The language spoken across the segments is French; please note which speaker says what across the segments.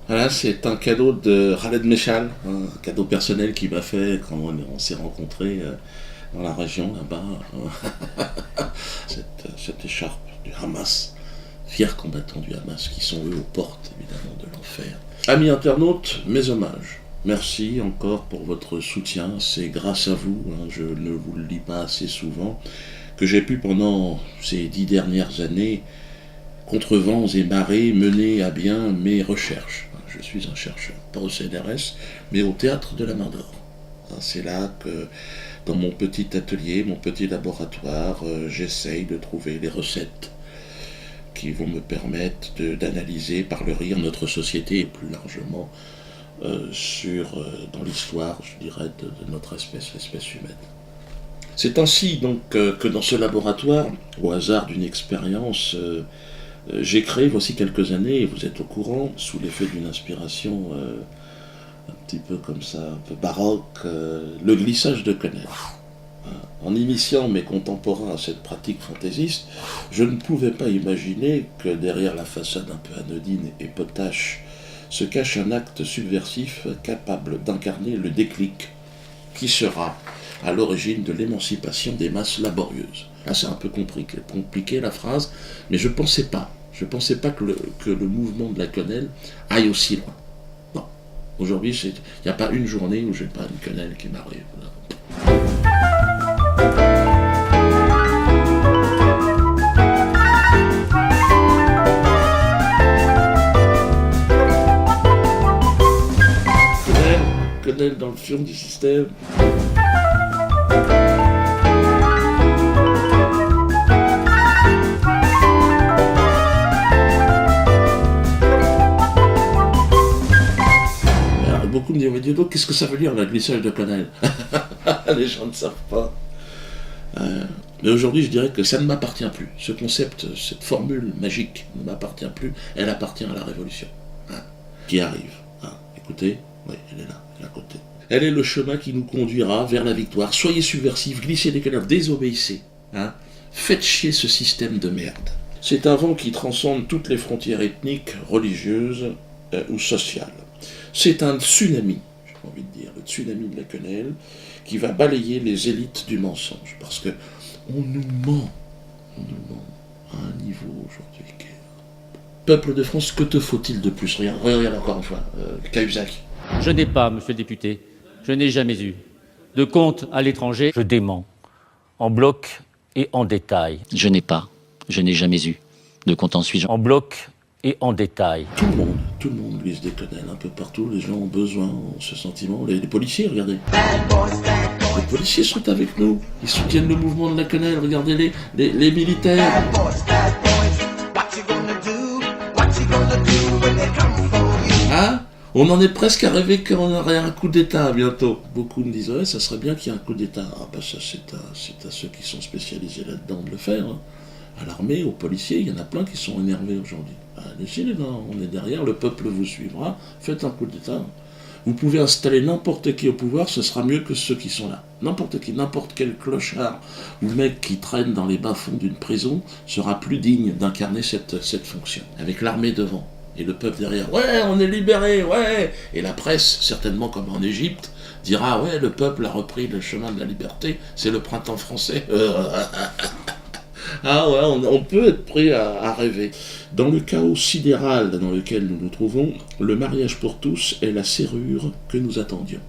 Speaker 1: Voilà, c'est un cadeau de Khaled Meshal, un cadeau personnel qu'il m'a fait quand on s'est rencontrés dans la région là-bas. Cette écharpe du Hamas, fiers combattants du Hamas qui sont eux aux portes évidemment de l'enfer. Amis internautes, mes hommages. Merci encore pour votre soutien, c'est grâce à vous, je ne vous le dis pas assez souvent, que j'ai pu pendant ces 10 dernières années, contre vents et marées, mener à bien mes recherches. Je suis un chercheur, pas au CNRS, mais au Théâtre de la Main d'Or. C'est là que, dans mon petit atelier, mon petit laboratoire, j'essaye de trouver les recettes qui vont me permettre d'analyser par le rire notre société et plus largement dans l'histoire, je dirais, de notre espèce, l'espèce humaine. C'est ainsi donc que dans ce laboratoire, au hasard d'une expérience, j'ai créé voici quelques années, et vous êtes au courant, sous l'effet d'une inspiration un petit peu comme ça, un peu baroque, le glissage de quenelle. En initiant mes contemporains à cette pratique fantaisiste, je ne pouvais pas imaginer que derrière la façade un peu anodine et potache se cache un acte subversif capable d'incarner le déclic qui sera à l'origine de l'émancipation des masses laborieuses. Là, c'est un peu compliqué la phrase, mais je ne pensais pas que le mouvement de la quenelle aille aussi loin. Non. Aujourd'hui, il n'y a pas une journée où je n'ai pas une quenelle qui m'arrive. Quenelle dans le fion du système. Beaucoup me disent, mais Dieu, qu'est-ce que ça veut dire la glissage de quenelle? Les gens ne savent pas. Mais aujourd'hui, je dirais que ça ne m'appartient plus. Ce concept, cette formule magique ne m'appartient plus. Elle appartient à la Révolution, qui arrive. Écoutez, oui, elle est là, elle est à côté. Elle est le chemin qui nous conduira vers la victoire. Soyez subversifs, glissez des quenelles, désobéissez. Faites chier ce système de merde. C'est un vent qui transcende toutes les frontières ethniques, religieuses ou sociales. C'est un tsunami, j'ai envie de dire, le tsunami de la quenelle, qui va balayer les élites du mensonge. Parce que on nous ment à un niveau aujourd'hui. Peuple de France, que te faut-il de plus? Regarde encore une fois, Cahuzac.
Speaker 2: Je n'ai pas, monsieur le député, je n'ai jamais eu de compte à l'étranger. Je dément, en bloc et en détail.
Speaker 3: Je n'ai jamais eu de compte en Suisse.
Speaker 2: En bloc et en détail.
Speaker 1: Tout le monde glisse des quenelles un peu partout, les gens ont besoin, ont ce sentiment. Les policiers, regardez. Les policiers sont avec nous, ils soutiennent le mouvement de la quenelle, regardez les militaires. On en est presque à rêver qu'on aurait un coup d'État bientôt. Beaucoup me disent, ouais, ça serait bien qu'il y ait un coup d'État. Ça, c'est à ceux qui sont spécialisés là-dedans de le faire. À l'armée, aux policiers, il y en a plein qui sont énervés aujourd'hui. Laissez-les là, on est derrière, le peuple vous suivra, faites un coup d'État. Vous pouvez installer n'importe qui au pouvoir, ce sera mieux que ceux qui sont là. N'importe qui, n'importe quel clochard ou mec qui traîne dans les bas-fonds d'une prison sera plus digne d'incarner cette fonction. Avec l'armée devant. Et le peuple derrière, ouais, on est libéré, ouais. Et la presse, certainement comme en Égypte, dira, ouais, le peuple a repris le chemin de la liberté, c'est le printemps français. On peut être prêt à rêver. Dans le chaos sidéral dans lequel nous nous trouvons, le mariage pour tous est la serrure que nous attendions.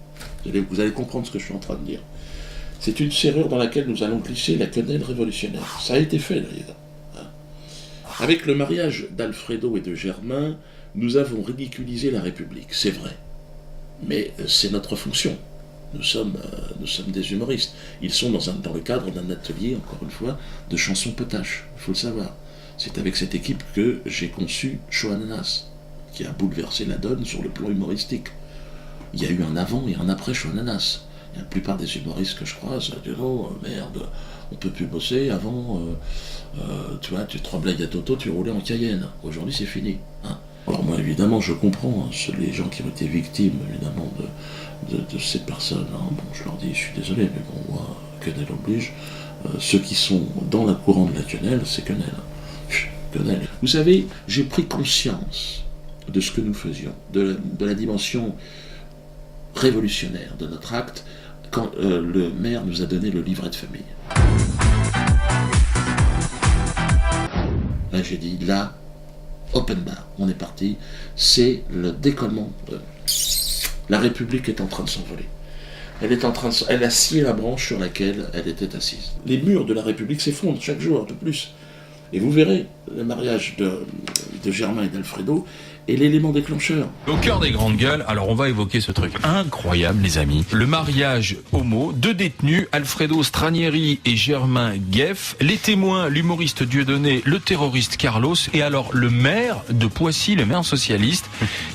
Speaker 1: Vous allez comprendre ce que je suis en train de dire. C'est une serrure dans laquelle nous allons glisser la quenelle révolutionnaire. Ça a été fait d'ailleurs. Avec le mariage d'Alfredo et de Germain, nous avons ridiculisé la République, c'est vrai. Mais c'est notre fonction. Nous sommes des humoristes. Ils sont dans le cadre d'un atelier, encore une fois, de chansons potaches. Il faut le savoir. C'est avec cette équipe que j'ai conçu Choananas, qui a bouleversé la donne sur le plan humoristique. Il y a eu un avant et un après Choananas. La plupart des humoristes que je croise disent « Oh merde, on peut plus bosser. Avant, tu vois, tu tremblais à Toto, tu roulais en Cayenne. Aujourd'hui, c'est fini. » Alors moi, évidemment, je comprends les gens qui ont été victimes, évidemment, de ces personnes. Bon, je leur dis, je suis désolé, mais bon, moi, quenelle oblige. Ceux qui sont dans le courant de la quenelle, c'est quenelle. Quenelle. Vous savez, j'ai pris conscience de ce que nous faisions, de la dimension révolutionnaire de notre acte, quand le maire nous a donné le livret de famille. Là, j'ai dit, là, open bar, on est parti, c'est le décollement. La République est en train de s'envoler. Elle a scié la branche sur laquelle elle était assise. Les murs de la République s'effondrent chaque jour, de plus. Et vous verrez, le mariage de Germain et d'Alfredo est l'élément déclencheur.
Speaker 4: Au cœur des grandes gueules, alors on va évoquer ce truc incroyable, les amis. Le mariage homo, 2 détenus, Alfredo Stranieri et Germain Gueff, les témoins, l'humoriste Dieudonné, le terroriste Carlos, et alors le maire de Poissy, le maire socialiste,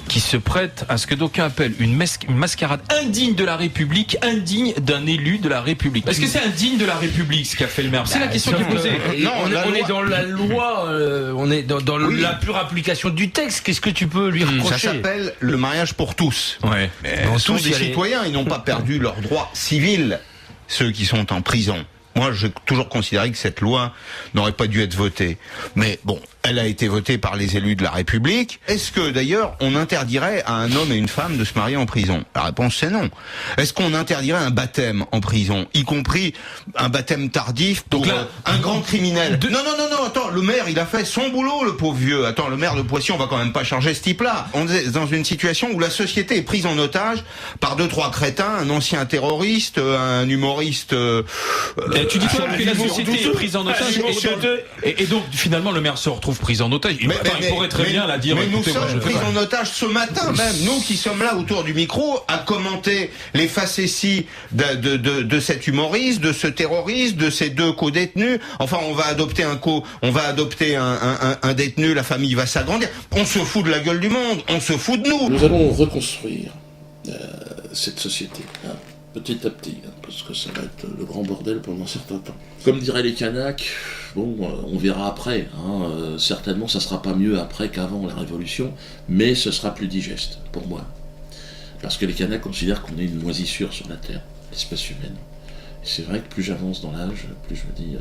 Speaker 4: qui se prête à ce que d'aucuns appellent une mascarade indigne de la République, indigne d'un élu de la République. Est-ce que c'est indigne de la République ce qu'a fait le maire? C'est la question qui est posée.
Speaker 5: Non, on est dans la loi, on est dans la pure application du texte. Qu'est-ce que tu peux lui reprocher?
Speaker 6: Ça s'appelle le mariage pour tous.
Speaker 4: Ouais.
Speaker 6: Ils sont des citoyens, ils n'ont pas perdu leurs droits civils, ceux qui sont en prison. Moi, j'ai toujours considéré que cette loi n'aurait pas dû être votée. Mais bon, elle a été votée par les élus de la République. Est-ce que, d'ailleurs, on interdirait à un homme et une femme de se marier en prison? La réponse, c'est non. Est-ce qu'on interdirait un baptême en prison, y compris un baptême tardif pour un grand criminel? Non, attends, le maire, il a fait son boulot, le pauvre vieux. Attends, le maire de Poissy, on va quand même pas charger ce type-là. On est dans une situation où la société est prise en otage par 2-3 crétins, un ancien terroriste, un humoriste...
Speaker 4: tu dis quoi que la société est prise en otage et donc finalement le maire se retrouve pris en otage. Il pourrait très bien la dire.
Speaker 6: Mais nous sommes pris en otage ce matin même. Nous qui sommes là autour du micro à commenter les facéties de cet humoriste, de ce terroriste, de ces 2 co-détenus. Enfin, on va adopter un détenu, la famille va s'agrandir. On se fout de la gueule du monde. On se fout de nous.
Speaker 1: Nous allons reconstruire cette société. Petit à petit, parce que ça va être le grand bordel pendant un certain temps. Comme diraient les Kanaks, bon, on verra après. Certainement, ça sera pas mieux après qu'avant la Révolution, mais ce sera plus digeste, pour moi. Parce que les Kanaks considèrent qu'on est une moisissure sur la Terre, l'espèce humaine. Et c'est vrai que plus j'avance dans l'âge, plus je me dis,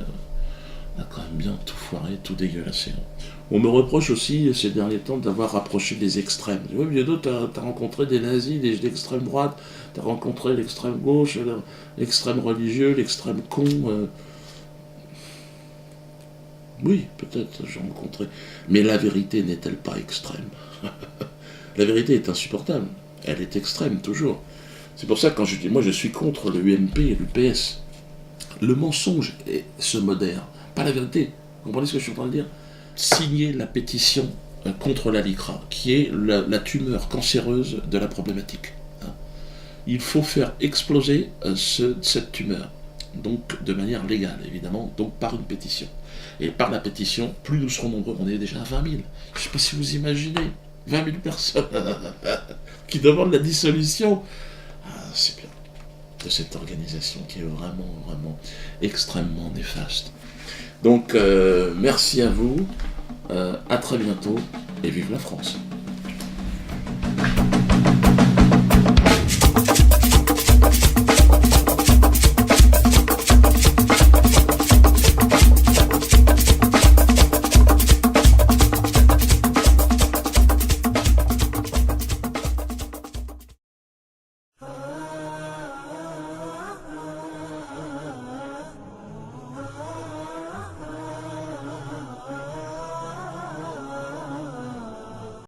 Speaker 1: on a quand même bien tout foiré, tout dégueulassé. On me reproche aussi, ces derniers temps, d'avoir rapproché des extrêmes. Oui, Bientôt, t'as rencontré des nazis, l'extrême droite, t'as rencontré l'extrême gauche, l'extrême religieux, l'extrême con. Oui, peut-être, j'ai rencontré. Mais la vérité n'est-elle pas extrême? La vérité est insupportable. Elle est extrême, toujours. C'est pour ça que quand je dis, moi je suis contre le UMP et l'UPS. Le mensonge se modère, pas la vérité. Vous comprenez ce que je suis en train de dire? Signer la pétition contre la LICRA, qui est la tumeur cancéreuse de la problématique. Il faut faire exploser cette tumeur, donc de manière légale, évidemment, donc par une pétition. Et par la pétition, plus nous serons nombreux, on est déjà à 20 000. Je ne sais pas si vous imaginez, 20 000 personnes qui demandent la dissolution. C'est bien, de cette organisation qui est vraiment, vraiment extrêmement néfaste. Donc, merci à vous, à très bientôt, et vive la France.